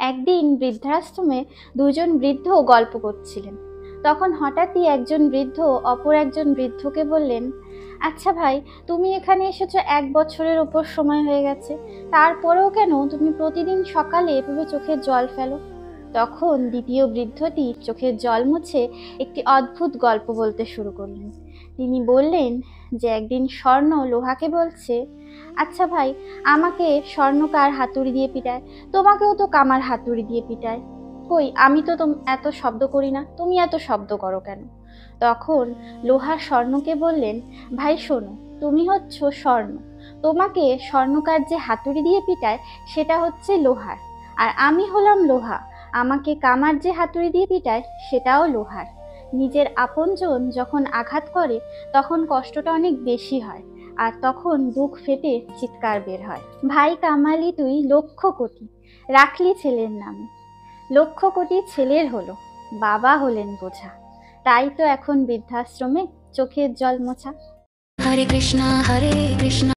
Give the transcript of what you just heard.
একদিন বৃদ্ধাশ্রমে দুজন বৃদ্ধ গল্প করছিলেন। তখন হঠাৎই একজন বৃদ্ধ অপর একজন বৃদ্ধকে বললেন, আচ্ছা ভাই, তুমি এখানে এসেছো 1 বছরের ওপর সময় হয়ে গেছে, তারপরেও কেন তুমি প্রতিদিন সকালে এভাবে চোখের জল ফেলো? তখন দ্বিতীয় বৃদ্ধটি চোখের জল মুছে একটি অদ্ভুত গল্প বলতে শুরু করলেন। তিনি বললেন যে একদিন স্বর্ণ লোহাকে বলছে, আচ্ছা ভাই, আমাকে স্বর্ণকার হাতুড়ি দিয়ে পিটায়, তোমাকেও তো কামার হাতুড়ি দিয়ে পিটায়। কই, আমি তো এত শব্দ করি না, তুমি এত শব্দ করো কেন? তখন লোহার স্বর্ণকে বললেন, ভাই শোনো, তুমি হচ্ছ স্বর্ণ, তোমাকে স্বর্ণকার যে হাতুড়ি দিয়ে পিটায় সেটা হচ্ছে লোহার, আর আমি হলাম লোহা, আমাকে কামার যে হাতুড়ি দিয়ে পিটায় সেটাও লোহার। নিজের আপনজন যখন আঘাত করে তখন কষ্টটা অনেক বেশি হয়, আর তখন বুক ফেটে চিৎকার বের হয়। ভাই কামালি তুই 1,00,000,000 রাখলি ছেলের নামে, 1,00,000,000 ছেলের হলো, বাবা হলেন বোঝা, তাই তো এখন বৃদ্ধাশ্রমে চোখের জল মোছা। হরে কৃষ্ণ হরে কৃষ্ণ।